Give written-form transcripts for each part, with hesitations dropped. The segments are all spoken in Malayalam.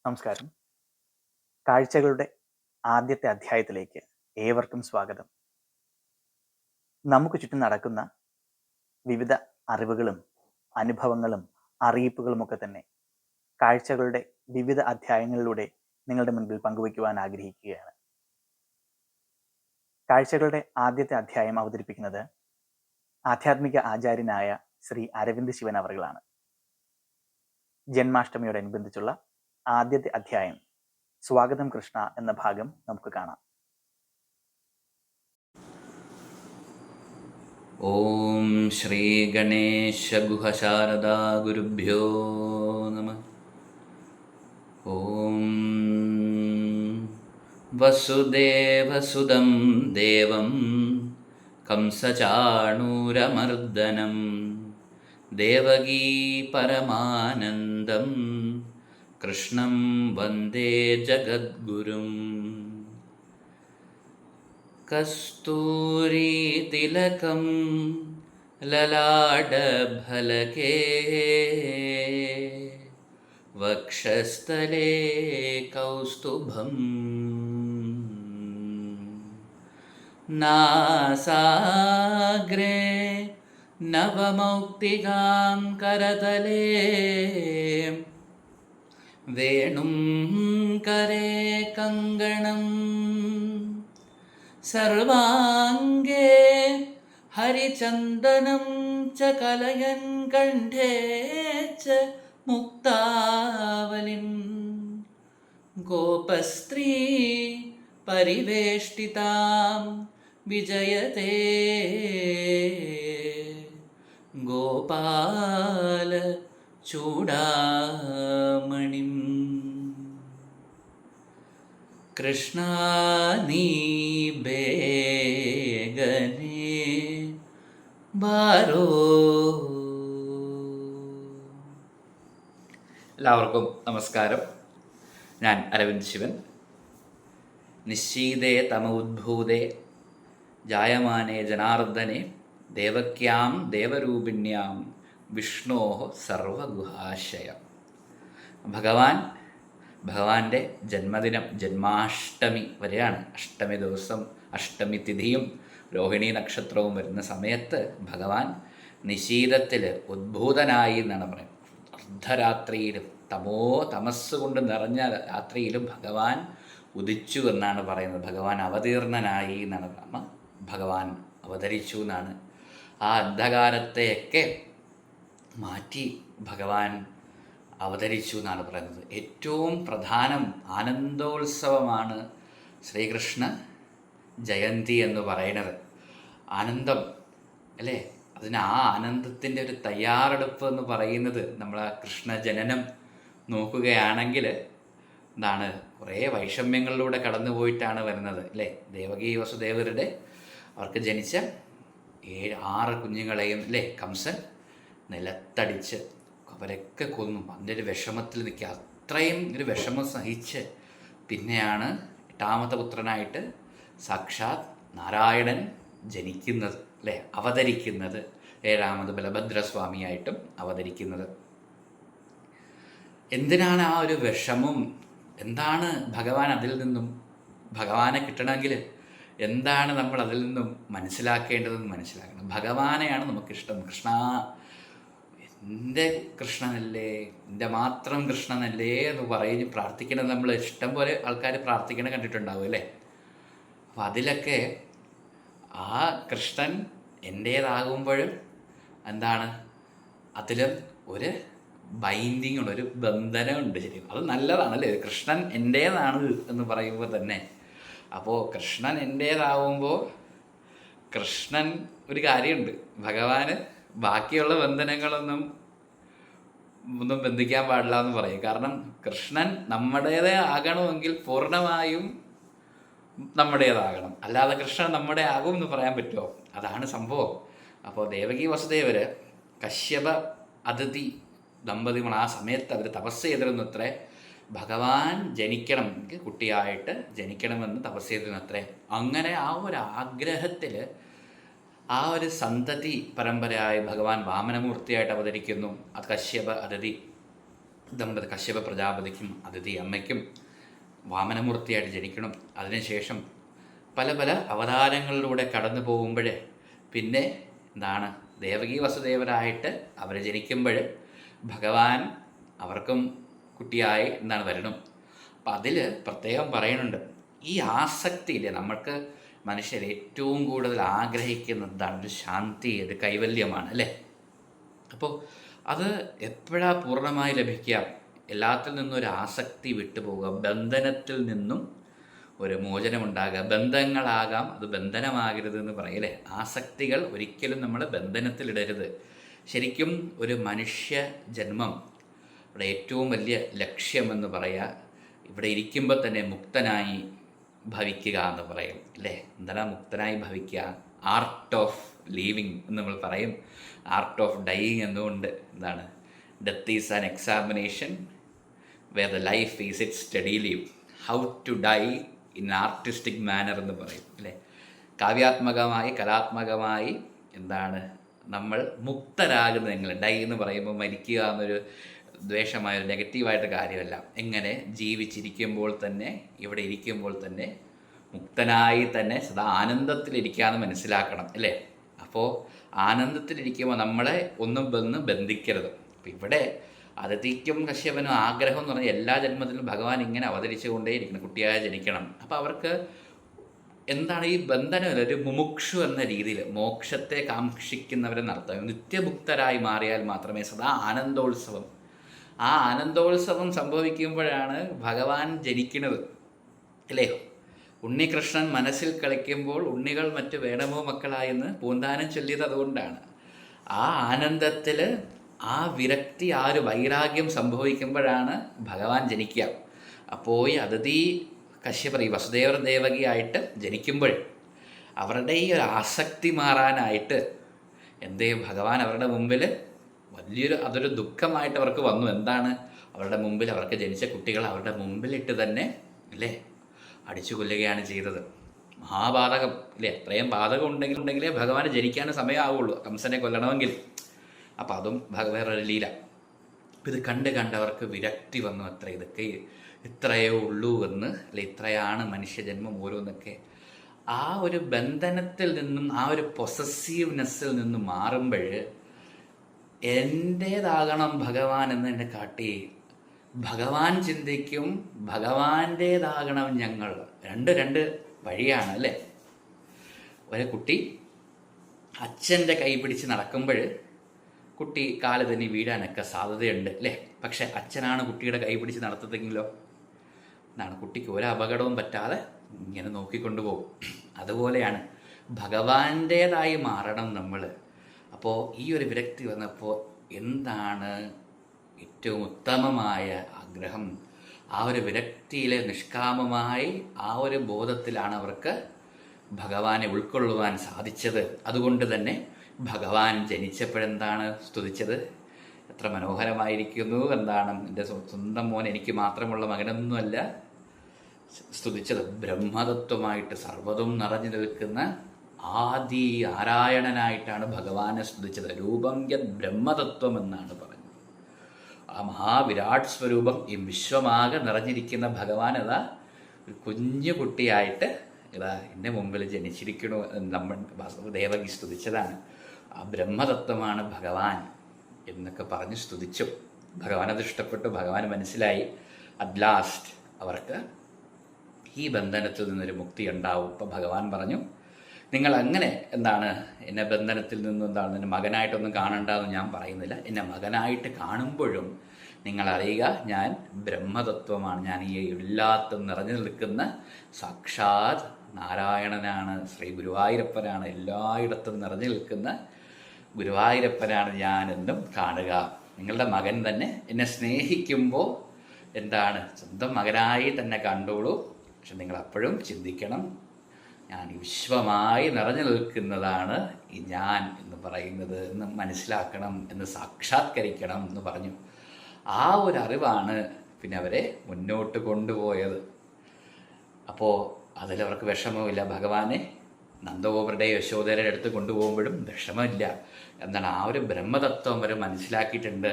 നമസ്കാരം. കാഴ്ചകളുടെ ആദ്യത്തെ അധ്യായത്തിലേക്ക് ഏവർക്കും സ്വാഗതം. നമുക്ക് ചുറ്റും നടക്കുന്ന വിവിധ അറിവുകളും അനുഭവങ്ങളും അറിയിപ്പുകളുമൊക്കെ തന്നെ കാഴ്ചകളുടെ വിവിധ അധ്യായങ്ങളിലൂടെ നിങ്ങളുടെ മുൻപിൽ പങ്കുവയ്ക്കുവാൻ ആഗ്രഹിക്കുകയാണ്. കാഴ്ചകളുടെ ആദ്യത്തെ അധ്യായം അവതരിപ്പിക്കുന്നത് ആധ്യാത്മിക ആചാര്യനായ ശ്രീ അരവിന്ദ് ശിവൻ അവറുകളാണ്. ജന്മാഷ്ടമിയോടനുബന്ധിച്ചുള്ള ആദ്യത്തെ അധ്യായം സ്വാഗതം കൃഷ്ണ എന്ന ഭാഗം നമുക്ക് കാണാം. ഓം ശ്രീ ഗണേശ ഗുഹ ശാരദാ ഗുരുഭ്യോ നമഃ. ഓം വസുദേവസുതം ദേവം കംസചാണൂരമർദ്ദനം ദേവകീ പരമാനന്ദം കൃഷ്ണം വന്ദേ ജഗദ്ഗുരും. കസ്തൂരീതിലകം ലലാടഫലകേ വക്ഷസ്ഥലേ കൗസ്തുഭം നാസാഗ്രേ നവമൗക്തികാം കരതലേ വേണും കരേ കങ്കണം സർവാംഗേ ഹരിചന്ദനം ച കലയൻ കണ്ഠേ ച മുക്താവലിം ഗോപസ്ത്രീ പരിവേഷ്ടിതാം വിജയതേ ഗോപാല ചൂടാമണിം. കൃഷ്ണ നീ ബേഗനേ ബാരോ. എല്ലാവർക്കും നമസ്കാരം. ഞാൻ അരവിന്ദ് ശിവൻ. നിശ്ചീതേ തമ ഉദ്ഭൂതേ ജായമാനേ ജനാർദ്ദനെ ദേവക്യാം ദേവരൂപിണ്യാം വിഷ്ണോ സർവഗുഹാശയം. ഭഗവാന്റെ ജന്മദിനം ജന്മാഷ്ടമി വരെയാണ്. അഷ്ടമി ദിവസം, അഷ്ടമി തിഥിയും രോഹിണി നക്ഷത്രവും വരുന്ന സമയത്ത് ഭഗവാൻ നിശീതത്തിൽ ഉദ്ഭൂതനായി എന്നാണ് പറയുന്നത്. അർദ്ധരാത്രിയിലും തമസ് കൊണ്ട് നിറഞ്ഞ രാത്രിയിലും ഭഗവാൻ ഉദിച്ചു എന്നാണ് പറയുന്നത്. ഭഗവാൻ അവതീർണനായി എന്നാണ്, ഭഗവാൻ അവതരിച്ചു എന്നാണ്. ആ അന്ധകാരത്തെയൊക്കെ മാറ്റി ഭഗവാൻ അവതരിച്ചു എന്നാണ് പറയുന്നത്. ഏറ്റവും പ്രധാനം ആനന്ദോത്സവമാണ് ശ്രീകൃഷ്ണ ജയന്തി എന്ന് പറയുന്നത്. ആനന്ദം അല്ലേ? അതിന് ആ ആനന്ദത്തിൻ്റെ ഒരു തയ്യാറെടുപ്പ് എന്ന് പറയുന്നത് നമ്മൾ ആ കൃഷ്ണ ജനനം നോക്കുകയാണെങ്കിൽ എന്താണ്, കുറേ വൈഷമ്യങ്ങളിലൂടെ കടന്നു പോയിട്ടാണ് വരുന്നത് അല്ലേ? ദേവകീ വസുദേവരുടെ അവർക്ക് ജനിച്ച 6 കുഞ്ഞുങ്ങളെയും അല്ലേ കംസൻ നിലത്തടിച്ച് അവരൊക്കെ കൊന്നു. അതിൻ്റെ ഒരു വിഷമത്തിൽ നിൽക്കുക. അത്രയും ഒരു വിഷമം സഹിച്ച് പിന്നെയാണ് 8ാമത്തെ പുത്രനായിട്ട് സാക്ഷാത് നാരായണൻ ജനിക്കുന്നത് അല്ലേ, അവതരിക്കുന്നത്. 7ാമത് ബലഭദ്രസ്വാമിയായിട്ടും അവതരിക്കുന്നത്. എന്തിനാണ് ആ ഒരു വിഷമം? എന്താണ് ഭഗവാൻ അതിൽ നിന്നും, ഭഗവാനെ കിട്ടണമെങ്കിൽ എന്താണ് നമ്മൾ അതിൽ നിന്നും മനസ്സിലാക്കേണ്ടതെന്ന് മനസ്സിലാക്കണം. ഭഗവാനെയാണ് നമുക്കിഷ്ടം. കൃഷ്ണ, എൻ്റെ കൃഷ്ണനല്ലേ, എൻ്റെ മാത്രം കൃഷ്ണനല്ലേ എന്ന് പറഞ്ഞ് പ്രാർത്ഥിക്കണത് നമ്മൾ ഇഷ്ടം പോലെ ആൾക്കാർ പ്രാർത്ഥിക്കണം കണ്ടിട്ടുണ്ടാവും അല്ലേ? അപ്പം അതിലൊക്കെ ആ കൃഷ്ണൻ എൻ്റേതാകുമ്പോഴും എന്താണ്, അതിലും ഒരു ബൈൻഡിങ് ഉണ്ട്, ഒരു ബന്ധനമുണ്ട്. ശരിക്കും അത് നല്ലതാണല്ലേ, കൃഷ്ണൻ എൻ്റേതാണ് എന്ന് പറയുമ്പോൾ തന്നെ. അപ്പോൾ കൃഷ്ണൻ എൻ്റേതാവുമ്പോൾ കൃഷ്ണൻ ഒരു കാര്യമുണ്ട്, ഭഗവാന് ബാക്കിയുള്ള ബന്ധനങ്ങളൊന്നും ബന്ധിക്കാൻ പാടില്ല എന്ന് പറയും. കാരണം കൃഷ്ണൻ നമ്മുടേതേ ആകണമെങ്കിൽ പൂർണ്ണമായും നമ്മുടേതാകണം, അല്ലാതെ കൃഷ്ണൻ നമ്മുടെ ആകും എന്ന് പറയാൻ പറ്റുമോ? അതാണ് സംഭവം. അപ്പോൾ ദേവകീ വസുദേവര് കശ്യപ അതിഥി ദമ്പതികൾ ആ സമയത്ത് അവർ തപസ് ചെയ്തിരുന്നു അത്രേ. ഭഗവാൻ ജനിക്കണം, കുട്ടിയായിട്ട് ജനിക്കണമെന്ന് തപസ് ചെയ്തിരുന്നു അത്രേ. അങ്ങനെ ആ ഒരു ആഗ്രഹത്തിൽ ആ ഒരു സന്തതി പരമ്പരയായി ഭഗവാൻ വാമനമൂർത്തിയായിട്ട് അവതരിക്കുന്നു. അത് കശ്യപ അതിഥി കശ്യപ പ്രജാപതിക്കും അതിഥി അമ്മയ്ക്കും വാമനമൂർത്തിയായിട്ട് ജനിക്കണം. അതിനുശേഷം പല പല അവതാരങ്ങളിലൂടെ കടന്നു പോകുമ്പോൾ പിന്നെ എന്താണ് ദേവകീ വസുദേവരായിട്ട് അവർ ജനിക്കുമ്പോൾ ഭഗവാൻ അവർക്കും കുട്ടിയായി വരണം. അപ്പം അതിൽ പ്രത്യേകം പറയുന്നുണ്ട്, ഈ ആസക്തിയില്ലേ, നമ്മൾക്ക് മനുഷ്യർ ഏറ്റവും കൂടുതൽ ആഗ്രഹിക്കുന്നത് എന്താണ്? ഒരു ശാന്തി, ഒരു കൈവല്യമാണ് അല്ലേ? അപ്പോൾ അത് എപ്പോഴാണ് പൂർണ്ണമായി ലഭിക്കുക? എല്ലാത്തിൽ നിന്നും ഒരു ആസക്തി വിട്ടുപോവുക, ബന്ധനത്തിൽ നിന്നും ഒരു മോചനമുണ്ടാകുക. ബന്ധങ്ങളാകാം, അത് ബന്ധനമാകരുത് എന്ന് പറയല്ലേ. ആസക്തികൾ ഒരിക്കലും നമ്മൾ ബന്ധനത്തിലിടരുത്. ശരിക്കും ഒരു മനുഷ്യ ജന്മം ഇവിടെ ഏറ്റവും വലിയ ലക്ഷ്യമെന്ന് പറയുക, ഇവിടെ ഇരിക്കുമ്പോൾ തന്നെ മുക്തനായി ഭവിക്കുക എന്ന് പറയും അല്ലേ. എന്താണ് മുക്തനായി ഭവിക്കുക? ആർട്ട് ഓഫ് ലീവിങ് എന്ന് നമ്മൾ പറയും, ആർട്ട് ഓഫ് ഡൈയിങ് എന്നുകൊണ്ട്. എന്താണ്? Death is an examination where the life is it study leave, how to die in artistic manner എന്ന് പറയും അല്ലേ. കാവ്യാത്മകമായി, കലാത്മകമായി നമ്മൾ മുക്തരാകുന്നത് എങ്ങനെ? ഡൈ എന്ന് പറയുമ്പോൾ മരിക്കുക എന്നൊരു ദ്വേഷമായൊരു നെഗറ്റീവായിട്ട് കാര്യമല്ല. എങ്ങനെ ജീവിച്ചിരിക്കുമ്പോൾ തന്നെ, ഇവിടെ ഇരിക്കുമ്പോൾ തന്നെ മുക്തനായി തന്നെ സദാ ആനന്ദത്തിലിരിക്കാമെന്ന് മനസ്സിലാക്കണം അല്ലേ. അപ്പോൾ ആനന്ദത്തിലിരിക്കുമ്പോൾ നമ്മളെ ഒന്നും ബന്ധിക്കരുത്. അപ്പം ഇവിടെ അതിഥിക്കും കശ്യപനും ആഗ്രഹം എന്ന് പറഞ്ഞാൽ എല്ലാ ജന്മത്തിലും ഭഗവാൻ ഇങ്ങനെ അവതരിച്ചുകൊണ്ടേയിരിക്കണം, കുട്ടിയായി ജനിക്കണം. അപ്പോൾ അവർക്ക് എന്താണ് ഈ ബന്ധനമല്ല, ഒരു മുമുക്ഷു എന്ന രീതിയിൽ മോക്ഷത്തെ കാക്ഷിക്കുന്നവരെന്നർത്ഥം. നിത്യമുക്തരായി മാറിയാൽ മാത്രമേ സദാ ആനന്ദോത്സവം, ആ ആനന്ദോത്സവം സംഭവിക്കുമ്പോഴാണ് ഭഗവാൻ ജനിക്കുന്നത് അല്ലേ. ഉണ്ണികൃഷ്ണൻ മനസ്സിൽ കളിക്കുമ്പോൾ ഉണ്ണികൾ മറ്റ് വേണമോ മക്കളായെന്ന് പൂന്താനം ചൊല്ലിയത് അതുകൊണ്ടാണ്. ആ ആനന്ദത്തിൽ ആ വിരക്തി, ആ ഒരു വൈരാഗ്യം സംഭവിക്കുമ്പോഴാണ് ഭഗവാൻ ജനിക്കുക. അപ്പോൾ ഈ അതിഥി കശ്യപർ, ഈ വസുദേവർ ദേവകിയായിട്ട് ജനിക്കുമ്പോൾ അവരുടെ ഈ ഒരു ആസക്തി മാറാനായിട്ട് ഭഗവാൻ അവരുടെ മുമ്പിൽ അതൊരു ദുഃഖമായിട്ട് അവർക്ക് വന്നു. എന്താണ്? അവരുടെ മുമ്പിൽ, അവർക്ക് ജനിച്ച കുട്ടികൾ അവരുടെ മുമ്പിലിട്ട് തന്നെ അല്ലേ അടിച്ചു കൊല്ലുകയാണ് ചെയ്തത്. മഹാപാതകം അല്ലേ. അത്രയും പാതകം ഉണ്ടെങ്കിലേ ഭഗവാന് ജനിക്കാൻ സമയമാവുള്ളൂ, കംസനെ കൊല്ലണമെങ്കിൽ. അപ്പം അതും വേറൊരു ലീല. അപ്പം ഇത് കണ്ടവർക്ക് വിരക്തി വന്നു. ഇതൊക്കെ ഇത്രയേ ഉള്ളൂ എന്ന്, അല്ലെ ഇത്രയാണ് മനുഷ്യജന്മം ഓരോന്നൊക്കെ. ആ ഒരു ബന്ധനത്തിൽ നിന്നും, ആ ഒരു പൊസസീവ്നെസ്സിൽ നിന്നും മാറുമ്പോൾ എൻ്റേതാകണം ഭഗവാൻ എന്ന് എന്നെ കാട്ടി ഭഗവാൻ ചിന്തിക്കും, ഭഗവാന്റേതാകണം ഞങ്ങൾ. രണ്ട് വഴിയാണ് അല്ലേ. ഒരു കുട്ടി അച്ഛൻ്റെ കൈ പിടിച്ച് നടക്കുമ്പോൾ കുട്ടി കാല് തന്നെ വീഴാനൊക്കെ സാധ്യതയുണ്ട് അല്ലേ. പക്ഷെ അച്ഛനാണ് കുട്ടിയുടെ കൈ പിടിച്ച് നടത്തുന്നതെങ്കിലോ കുട്ടിക്ക് ഒരു അപകടവും പറ്റാതെ ഇങ്ങനെ നോക്കിക്കൊണ്ടുപോകും. അതുപോലെയാണ് ഭഗവാന്റേതായി മാറണം നമ്മൾ. അപ്പോൾ ഈ ഒരു വിരക്തി വന്നപ്പോൾ എന്താണ് ഏറ്റവും ഉത്തമമായ ആഗ്രഹം? ആ ഒരു വിരക്തിയിലെ നിഷ്കാമമായി ആ ഒരു ബോധത്തിലാണ് അവർക്ക് ഭഗവാനെ ഉൾക്കൊള്ളുവാൻ സാധിച്ചത്. അതുകൊണ്ട് തന്നെ ഭഗവാൻ ജനിച്ചപ്പോഴെന്താണ് സ്തുതിച്ചത്? എത്ര മനോഹരമായിരിക്കുന്നു. എൻ്റെ സ്വന്തം മോൻ, എനിക്ക് മാത്രമുള്ള മകനൊന്നുമല്ല സ്തുതിച്ചത്. ബ്രഹ്മതത്വമായിട്ട് സർവ്വതും നിറഞ്ഞു നിൽക്കുന്ന ആദി നാരായണനായിട്ടാണ് ഭഗവാനെ സ്തുതിച്ചത്. രൂപം യത് ബ്രഹ്മതത്വം എന്നാണ് പറഞ്ഞത്. ആ മഹാവിരാട് സ്വരൂപം, ഈ വിശ്വമാകെ നിറഞ്ഞിരിക്കുന്ന ഭഗവാൻ ഒരു കുഞ്ഞു കുട്ടിയായിട്ട് എൻ്റെ മുമ്പിൽ ജനിച്ചിരിക്കണു. നമ്മൾ ദേവകി സ്തുതിച്ചതാണ്. ആ ബ്രഹ്മതത്വമാണ് ഭഗവാൻ എന്നൊക്കെ പറഞ്ഞ് സ്തുതിച്ചു. ഭഗവാൻ അത് ഇഷ്ടപ്പെട്ടു. ഭഗവാൻ മനസ്സിലായി. അറ്റ് ലാസ്റ്റ് അവർക്ക് ഈ ബന്ധനത്തിൽ നിന്നൊരു മുക്തി ഉണ്ടാവും. ഇപ്പം ഭഗവാൻ പറഞ്ഞു, നിങ്ങൾ അങ്ങനെ എന്നെ ബന്ധനത്തിൽ നിന്നും എന്നെ മകനായിട്ടൊന്നും കാണണ്ടെന്ന് ഞാൻ പറയുന്നില്ല. എന്നെ മകനായിട്ട് കാണുമ്പോഴും നിങ്ങൾ അറിയുക, ഞാൻ ബ്രഹ്മതത്വമാണ്. ഞാൻ ഈ എല്ലാത്തും നിറഞ്ഞു നിൽക്കുന്ന സാക്ഷാത് നാരായണനാണ്. ശ്രീ ഗുരുവായൂരപ്പനാണ്. എല്ലായിടത്തും നിറഞ്ഞു നിൽക്കുന്ന ഗുരുവായൂരപ്പനാണ് ഞാനെന്നും കാണുക. നിങ്ങളുടെ മകൻ തന്നെ എന്നെ സ്നേഹിക്കുമ്പോൾ സ്വന്തം മകനായി തന്നെ കണ്ടോളൂ. പക്ഷെ നിങ്ങൾ അപ്പോഴും ചിന്തിക്കണം, ഞാൻ വിശ്വമായി നിറഞ്ഞു നിൽക്കുന്നതാണ് ഈ ഞാൻ എന്ന് പറയുന്നത് എന്ന് മനസ്സിലാക്കണം, എന്ന് സാക്ഷാത്കരിക്കണം എന്ന് പറഞ്ഞു. ആ ഒരു അറിവാണ് പിന്നെ അവരെ മുന്നോട്ട് കൊണ്ടുപോയത്. അപ്പോൾ അതിലവർക്ക് വിഷമവുമില്ല. ഭഗവാനെ നന്ദഗോപരുടെ യശോദരയുടെ അടുത്ത് കൊണ്ടുപോകുമ്പോഴും വിഷമമില്ല. ആ ഒരു ബ്രഹ്മതത്വം അവർ മനസ്സിലാക്കിയിട്ടുണ്ട്.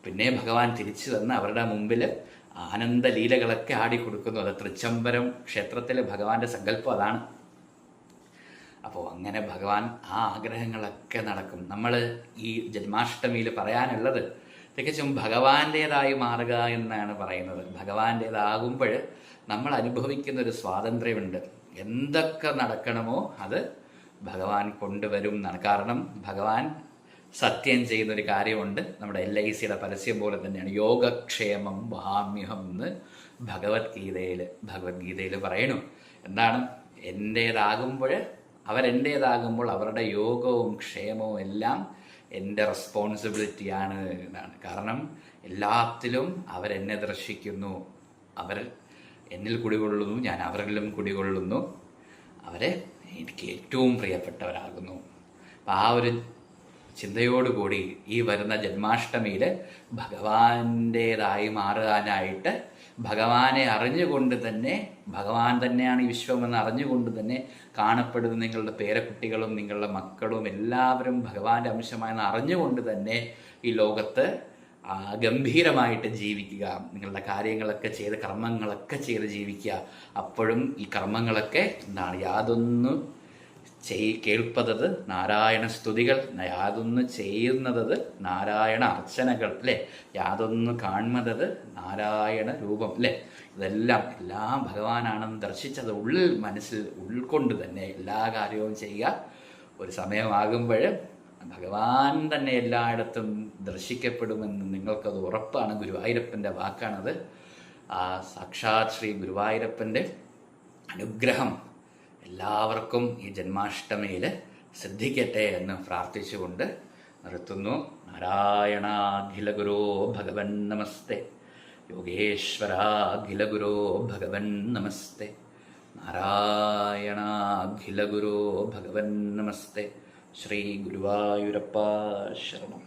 പിന്നെ ഭഗവാൻ തിരിച്ചു വന്ന് അവരുടെ മുമ്പിൽ ആനന്ദലീലകളൊക്കെ ആടിക്കൊടുക്കുന്നു. അത് തൃച്ചംബരം ക്ഷേത്രത്തിലെ ഭഗവാന്റെ സങ്കല്പം അതാണ്. അപ്പോൾ അങ്ങനെ ഭഗവാൻ ആ ആഗ്രഹങ്ങളൊക്കെ നടക്കും. നമ്മൾ ഈ ജന്മാഷ്ടമിയിൽ പറയാനുള്ളത് തികച്ചും ഭഗവാന്റേതായി മാറുക എന്നാണ് പറയുന്നത്. ഭഗവാന്റേതാകുമ്പോൾ നമ്മൾ അനുഭവിക്കുന്നൊരു സ്വാതന്ത്ര്യമുണ്ട്. എന്തൊക്കെ നടക്കണമോ അത് ഭഗവാൻ കൊണ്ടുവരും എന്നാണ്. കാരണം ഭഗവാൻ സത്യം ചെയ്യുന്നൊരു കാര്യമുണ്ട്. നമ്മുടെ LICയുടെ പരസ്യം പോലെ തന്നെയാണ്, യോഗക്ഷേമം വഹാമ്യഹം എന്ന് ഭഗവത്ഗീതയിൽ പറയണു. എന്താണ്? അവരെൻ്റേതാകുമ്പോൾ അവരുടെ യോഗവും ക്ഷേമവും എല്ലാം എൻ്റെ റെസ്പോൺസിബിലിറ്റിയാണ് എന്നാണ്. കാരണം എല്ലാത്തിലും അവരെന്നെ ദർശിക്കുന്നു, അവർ എന്നിൽ കുടികൊള്ളുന്നു, ഞാൻ അവരിലും കുടികൊള്ളുന്നു, അവരെ എനിക്ക് ഏറ്റവും പ്രിയപ്പെട്ടവരാകുന്നു. അപ്പം ആ ഒരു ചിന്തയോടുകൂടി ഈ വരുന്ന ജന്മാഷ്ടമിയിൽ ഭഗവാന്റേതായി മാറാനായിട്ട്, ഭഗവാനെ അറിഞ്ഞുകൊണ്ട് തന്നെ, ഭഗവാൻ തന്നെയാണ് ഈ വിശ്വമെന്ന് അറിഞ്ഞുകൊണ്ട് തന്നെ കാണപ്പെടുന്ന നിങ്ങളുടെ പേരക്കുട്ടികളും നിങ്ങളുടെ മക്കളും എല്ലാവരും ഭഗവാന്റെ അംശമായെന്ന് അറിഞ്ഞുകൊണ്ട് തന്നെ ഈ ലോകത്ത് ഗംഭീരമായിട്ട് ജീവിക്കുക. നിങ്ങളുടെ കാര്യങ്ങളൊക്കെ ചെയ്ത്, കർമ്മങ്ങളൊക്കെ ചെയ്ത് ജീവിക്കുക. അപ്പോഴും ഈ കർമ്മങ്ങളൊക്കെ എന്താണ്? യാതൊന്ന് കേൾപ്പതത് നാരായണ സ്തുതികൾ, യാതൊന്ന് ചെയ്യുന്നത് നാരായണ അർച്ചനകൾ, അല്ലേ? യാതൊന്ന് കാണുന്നത് നാരായണ രൂപം, അല്ലേ? ഇതെല്ലാം എല്ലാം ഭഗവാനാണെന്ന് ദർശിച്ചത് മനസ്സിൽ ഉൾക്കൊണ്ട് തന്നെ എല്ലാ കാര്യവും ചെയ്യുക. ഒരു സമയമാകുമ്പോൾ ഭഗവാൻ തന്നെ എല്ലായിടത്തും ദർശിക്കപ്പെടുമെന്ന് നിങ്ങൾക്കത് ഉറപ്പാണ്. ഗുരുവായൂരപ്പൻ്റെ വാക്കാണത്. ആ സാക്ഷാത് ശ്രീ ഗുരുവായൂരപ്പൻ്റെ അനുഗ്രഹം എല്ലാവർക്കും ഈ ജന്മാഷ്ടമിയിൽ സിദ്ധിക്കട്ടെ എന്ന് പ്രാർത്ഥിച്ചുകൊണ്ട് നിർത്തുന്നു. നാരായണാഖിലഗുരോ ഭഗവൻ നമസ്തേ. യോഗേശ്വരാഖിലഗുരോ ഭഗവൻ നമസ്തേ. നാരായണാഖിലഗുരോ ഭഗവൻ നമസ്തേ. ശ്രീ ഗുരുവായൂരപ്പ ശരണം.